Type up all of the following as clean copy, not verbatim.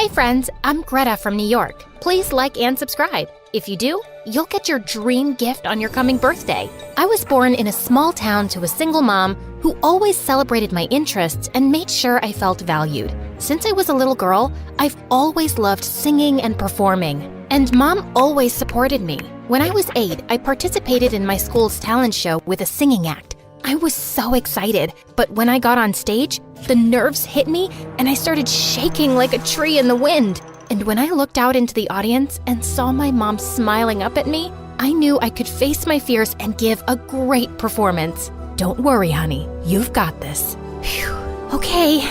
Hey friends, I'm Greta from New York. Please like and subscribe. If you do, you'll get your dream gift on your coming birthday. I was born in a small town to a single mom who always celebrated my interests and made sure I felt valued. Since I was a little girl, I've always loved singing and performing, and Mom always supported me. When I was 8, I participated in my school's talent show with a singing act. I was so excited, but when I got on stage, the nerves hit me and I started shaking like a tree in the wind. And when I looked out into the audience and saw my mom smiling up at me, I knew I could face my fears and give a great performance. Don't worry, honey. You've got this. Phew. Okay.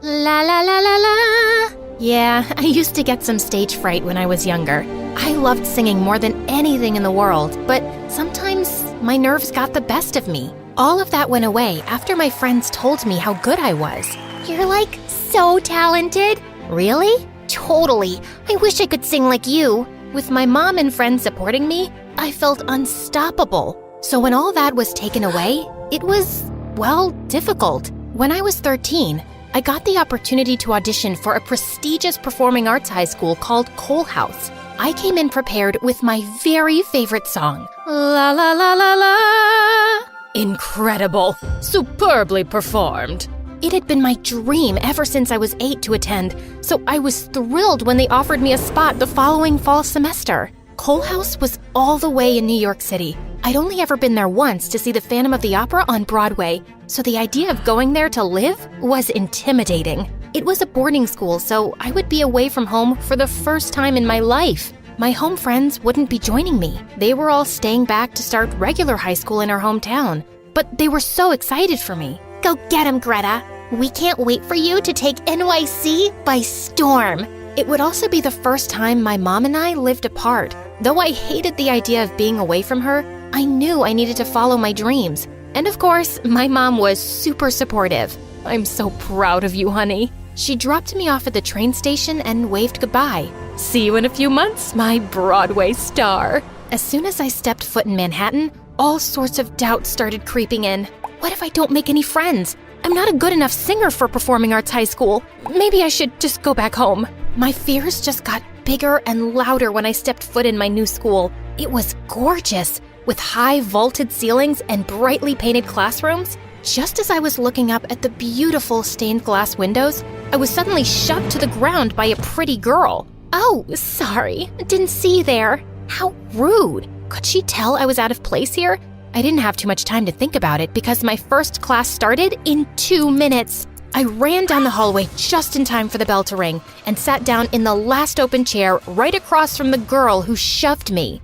La la la la la. Yeah, I used to get some stage fright when I was younger. I loved singing more than anything in the world, but sometimes my nerves got the best of me. All of that went away after my friends told me how good I was. You're like so talented. Really? Totally. I wish I could sing like you. With my mom and friends supporting me, I felt unstoppable. So when all that was taken away, it was, well, difficult. When I was 13, I got the opportunity to audition for a prestigious performing arts high school called Cole House. I came in prepared with my very favorite song, La La La La La. Incredible. Superbly performed. It had been my dream ever since I was 8 to attend, so I was thrilled when they offered me a spot the following fall semester. Cole House was all the way in New York City. I'd only ever been there once to see the Phantom of the Opera on Broadway, so the idea of going there to live was intimidating. It was a boarding school, so I would be away from home for the first time in my life. My home friends wouldn't be joining me. They were all staying back to start regular high school in our hometown, but they were so excited for me. Go get 'em, Greta. We can't wait for you to take NYC by storm. It would also be the first time my mom and I lived apart. Though I hated the idea of being away from her, I knew I needed to follow my dreams. And of course, my mom was super supportive. I'm so proud of you, honey. She dropped me off at the train station and waved goodbye. See you in a few months, my Broadway star. As soon as I stepped foot in Manhattan, all sorts of doubts started creeping in. What if I don't make any friends? I'm not a good enough singer for performing arts high school. Maybe I should just go back home. My fears just got bigger and louder when I stepped foot in my new school. It was gorgeous, with high vaulted ceilings and brightly painted classrooms. Just as I was looking up at the beautiful stained glass windows, I was suddenly shoved to the ground by a pretty girl. Oh, sorry, didn't see you there. How rude. Could she tell I was out of place here? I didn't have too much time to think about it because my first class started in 2 minutes. I ran down the hallway just in time for the bell to ring and sat down in the last open chair right across from the girl who shoved me.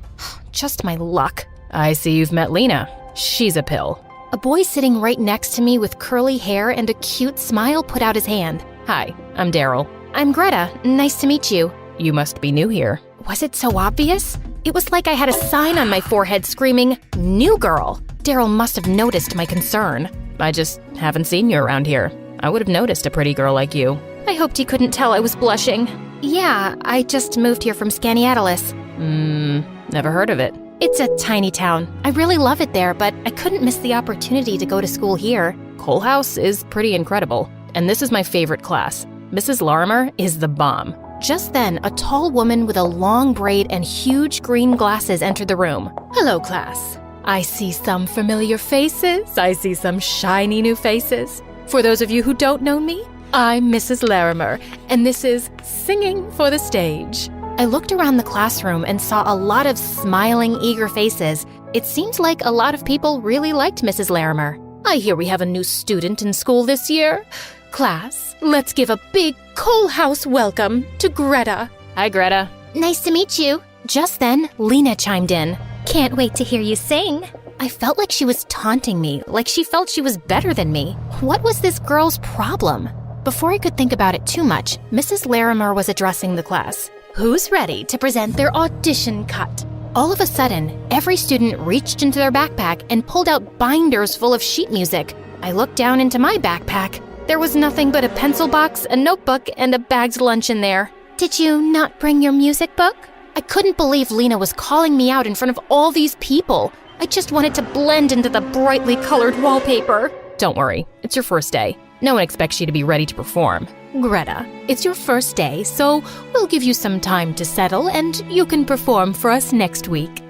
Just my luck. I see you've met Lena. She's a pill. A boy sitting right next to me with curly hair and a cute smile put out his hand. Hi, I'm Daryl. I'm Greta. Nice to meet you. You must be new here. Was it so obvious? It was like I had a sign on my forehead screaming, "New girl." Daryl must have noticed my concern. I just haven't seen you around here. I would have noticed a pretty girl like you. I hoped he couldn't tell I was blushing. Yeah, I just moved here from Skaneateles. Never heard of it. It's a tiny town. I really love it there, but I couldn't miss the opportunity to go to school here. Cole House is pretty incredible, and this is my favorite class. Mrs. Larimer is the bomb. Just then, a tall woman with a long braid and huge green glasses entered the room. Hello, class. I see some familiar faces. I see some shiny new faces. For those of you who don't know me, I'm Mrs. Larimer, and this is Singing for the Stage. I looked around the classroom and saw a lot of smiling, eager faces. It seemed like a lot of people really liked Mrs. Larimer. I hear we have a new student in school this year. Class, let's give a big Cole House welcome to Greta. Hi, Greta. Nice to meet you. Just then, Lena chimed in. Can't wait to hear you sing. I felt like she was taunting me, like she felt she was better than me. What was this girl's problem? Before I could think about it too much, Mrs. Larimer was addressing the class. Who's ready to present their audition cut? All of a sudden, every student reached into their backpack and pulled out binders full of sheet music. I looked down into my backpack. There was nothing but a pencil box, a notebook, and a bagged lunch in there. Did you not bring your music book? I couldn't believe Lena was calling me out in front of all these people. I just wanted to blend into the brightly colored wallpaper. Don't worry, it's your first day. No one expects you to be ready to perform. Greta, it's your first day, so we'll give you some time to settle and you can perform for us next week.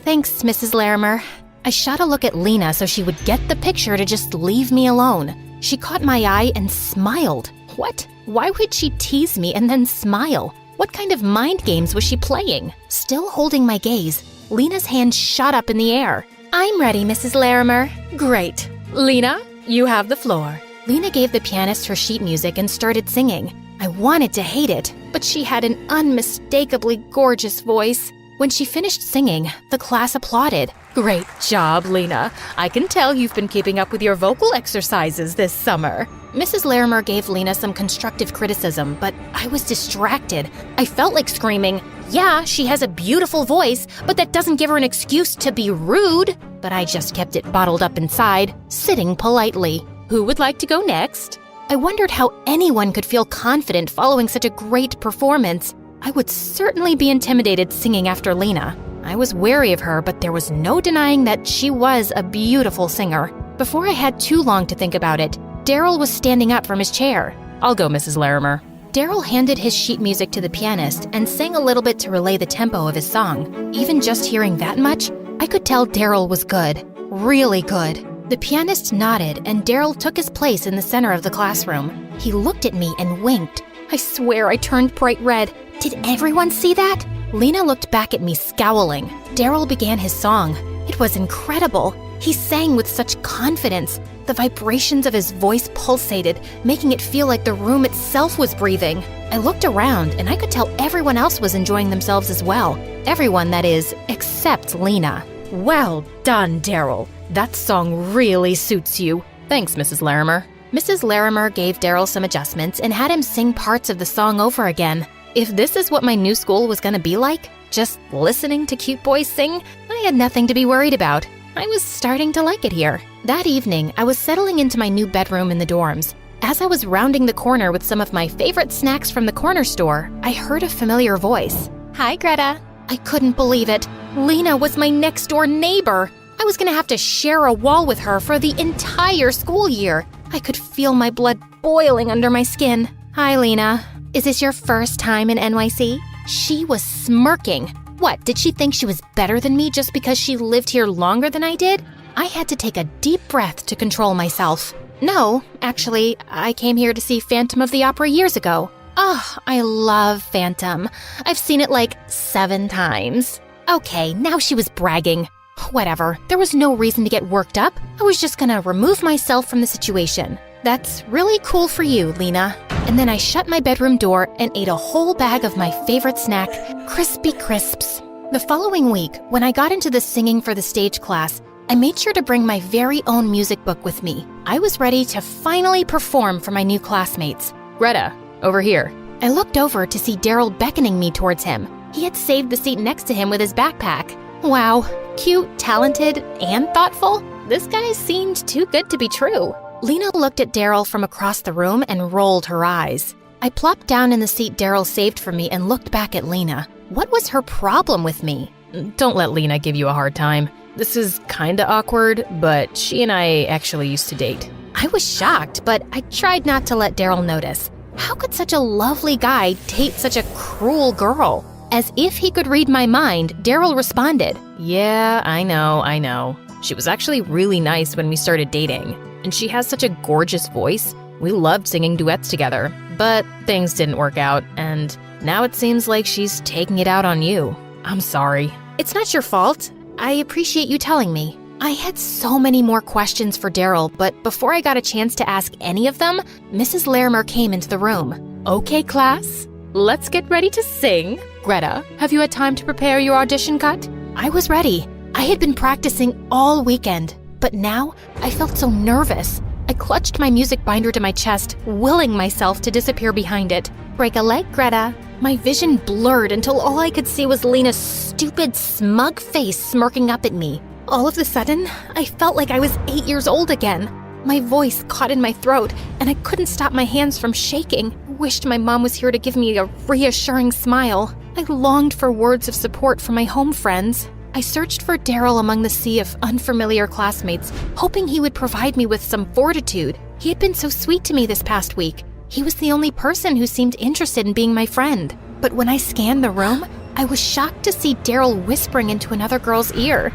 Thanks, Mrs. Larimer. I shot a look at Lena so she would get the picture to just leave me alone. She caught my eye and smiled. What? Why would she tease me and then smile? What kind of mind games was she playing? Still holding my gaze, Lena's hand shot up in the air. I'm ready, Mrs. Larimer. Great. Lena, you have the floor. Lena gave the pianist her sheet music and started singing. I wanted to hate it, but she had an unmistakably gorgeous voice. When she finished singing, the class applauded. Great job, Lena. I can tell you've been keeping up with your vocal exercises this summer. Mrs. Larimer gave Lena some constructive criticism, but I was distracted. I felt like screaming, yeah, she has a beautiful voice, but that doesn't give her an excuse to be rude. But I just kept it bottled up inside, sitting politely. Who would like to go next? I wondered how anyone could feel confident following such a great performance. I would certainly be intimidated singing after Lena. I was wary of her, but there was no denying that she was a beautiful singer. Before I had too long to think about it, Daryl was standing up from his chair. I'll go, Mrs. Larimer. Daryl handed his sheet music to the pianist and sang a little bit to relay the tempo of his song. Even just hearing that much, I could tell Daryl was good. Really good. The pianist nodded and Daryl took his place in the center of the classroom. He looked at me and winked. I swear I turned bright red. Did everyone see that? Lena looked back at me scowling. Daryl began his song. It was incredible. He sang with such confidence. The vibrations of his voice pulsated, making it feel like the room itself was breathing. I looked around and I could tell everyone else was enjoying themselves as well. Everyone, that is, except Lena. Well done, Daryl. That song really suits you. Thanks, Mrs. Larimer. Mrs. Larimer gave Daryl some adjustments and had him sing parts of the song over again. If this is what my new school was going to be like, just listening to cute boys sing, I had nothing to be worried about. I was starting to like it here. That evening, I was settling into my new bedroom in the dorms. As I was rounding the corner with some of my favorite snacks from the corner store, I heard a familiar voice. Hi, Greta. I couldn't believe it. Lena was my next-door neighbor. I was going to have to share a wall with her for the entire school year. I could feel my blood boiling under my skin. Hi, Lena. Is this your first time in NYC? She was smirking. What, did she think she was better than me just because she lived here longer than I did? I had to take a deep breath to control myself. No, actually, I came here to see Phantom of the Opera years ago. Oh, I love Phantom. I've seen it like 7 times. Okay, now she was bragging. Whatever, there was no reason to get worked up. I was just gonna remove myself from the situation. That's really cool for you, Lena. And then I shut my bedroom door and ate a whole bag of my favorite snack, Crispy Crisps. The following week, when I got into the singing for the stage class, I made sure to bring my very own music book with me. I was ready to finally perform for my new classmates. Greta, over here. I looked over to see Daryl beckoning me towards him. He had saved the seat next to him with his backpack. Wow, cute, talented, and thoughtful. This guy seemed too good to be true. Lena looked at Daryl from across the room and rolled her eyes. I plopped down in the seat Daryl saved for me and looked back at Lena. What was her problem with me? Don't let Lena give you a hard time. This is kinda awkward, but she and I actually used to date. I was shocked, but I tried not to let Daryl notice. How could such a lovely guy date such a cruel girl? As if he could read my mind, Daryl responded, Yeah, I know. She was actually really nice when we started dating. And she has such a gorgeous voice. We loved singing duets together, but things didn't work out, and now it seems like she's taking it out on you. I'm sorry. It's not your fault. I appreciate you telling me. I had so many more questions for Daryl, but before I got a chance to ask any of them, Mrs. Larimer came into the room. Okay, class, let's get ready to sing. Greta, have you had time to prepare your audition cut? I was ready. I had been practicing all weekend. But now, I felt so nervous. I clutched my music binder to my chest, willing myself to disappear behind it. Break a leg, Greta. My vision blurred until all I could see was Lena's stupid, smug face smirking up at me. All of a sudden, I felt like I was 8 years old again. My voice caught in my throat, and I couldn't stop my hands from shaking. I wished my mom was here to give me a reassuring smile. I longed for words of support from my home friends. I searched for Daryl among the sea of unfamiliar classmates, hoping he would provide me with some fortitude. He had been so sweet to me this past week. He was the only person who seemed interested in being my friend. But when I scanned the room, I was shocked to see Daryl whispering into another girl's ear.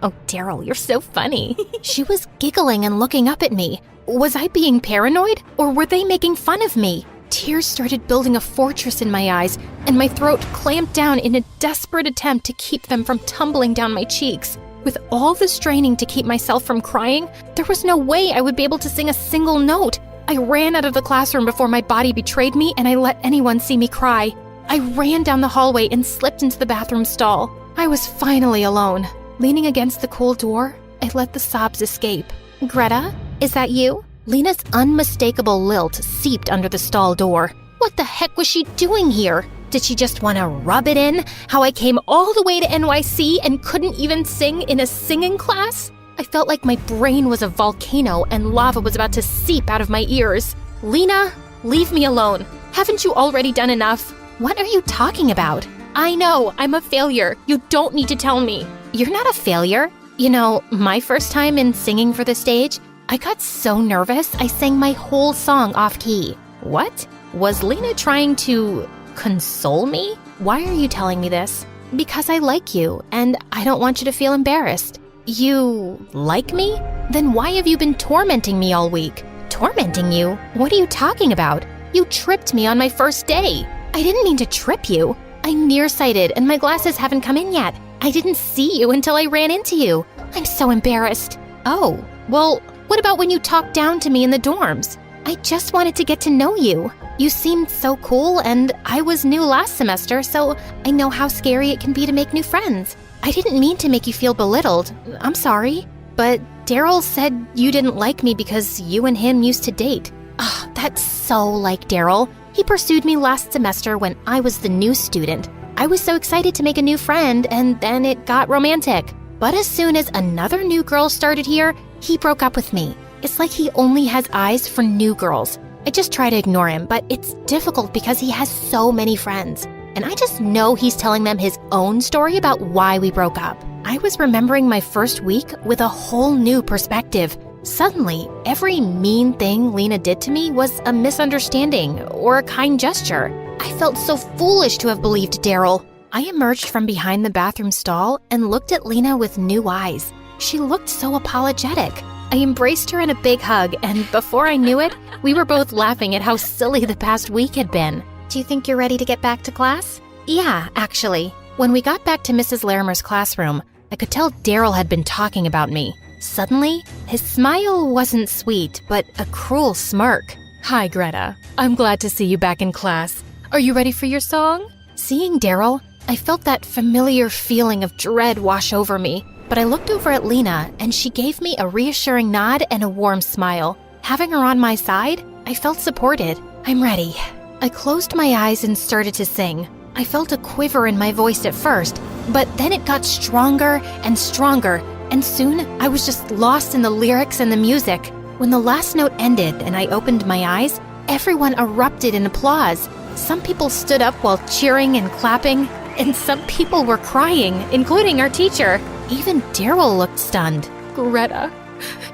Oh, Daryl, you're so funny. She was giggling and looking up at me. Was I being paranoid, or were they making fun of me? Tears started building a fortress in my eyes, and my throat clamped down in a desperate attempt to keep them from tumbling down my cheeks. With all the straining to keep myself from crying, there was no way I would be able to sing a single note. I ran out of the classroom before my body betrayed me and I let anyone see me cry. I ran down the hallway and slipped into the bathroom stall. I was finally alone. Leaning against the cool door, I let the sobs escape. Greta, is that you? Lena's unmistakable lilt seeped under the stall door. What the heck was she doing here? Did she just want to rub it in? How I came all the way to NYC and couldn't even sing in a singing class? I felt like my brain was a volcano and lava was about to seep out of my ears. Lena, leave me alone. Haven't you already done enough? What are you talking about? I know, I'm a failure. You don't need to tell me. You're not a failure. You know, my first time in singing for the stage, I got so nervous I sang my whole song off key. What? Was Lena trying to console me? Why are you telling me this? Because I like you, and I don't want you to feel embarrassed. You like me? Then why have you been tormenting me all week? Tormenting you? What are you talking about? You tripped me on my first day. I didn't mean to trip you. I'm nearsighted and my glasses haven't come in yet. I didn't see you until I ran into you. I'm so embarrassed. Oh, well, what about when you talked down to me in the dorms? I just wanted to get to know you. You seemed so cool and I was new last semester, so I know how scary it can be to make new friends. I didn't mean to make you feel belittled. I'm sorry. But Daryl said you didn't like me because you and him used to date. Ah, that's so like Daryl. He pursued me last semester when I was the new student. I was so excited to make a new friend, and then it got romantic. But as soon as another new girl started here, he broke up with me. It's like he only has eyes for new girls. I just try to ignore him, but it's difficult because he has so many friends. And I just know he's telling them his own story about why we broke up. I was remembering my first week with a whole new perspective. Suddenly, every mean thing Lena did to me was a misunderstanding or a kind gesture. I felt so foolish to have believed Daryl. I emerged from behind the bathroom stall and looked at Lena with new eyes. She looked so apologetic. I embraced her in a big hug, and before I knew it, we were both laughing at how silly the past week had been. Do you think you're ready to get back to class? Yeah, actually. When we got back to Mrs. Larimer's classroom, I could tell Daryl had been talking about me. Suddenly, his smile wasn't sweet, but a cruel smirk. Hi, Greta. I'm glad to see you back in class. Are you ready for your song? Seeing Daryl, I felt that familiar feeling of dread wash over me. But I looked over at Lena, and she gave me a reassuring nod and a warm smile. Having her on my side, I felt supported. I'm ready. I closed my eyes and started to sing. I felt a quiver in my voice at first, but then it got stronger and stronger, and soon I was just lost in the lyrics and the music. When the last note ended and I opened my eyes, everyone erupted in applause. Some people stood up while cheering and clapping, and some people were crying, including our teacher. Even Daryl looked stunned. Greta,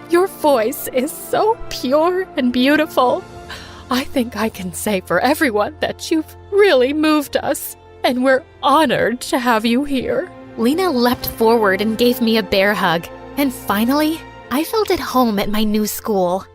your voice is so pure and beautiful. I think I can say for everyone that you've really moved us, and we're honored to have you here. Lena leapt forward and gave me a bear hug, and finally, I felt at home at my new school.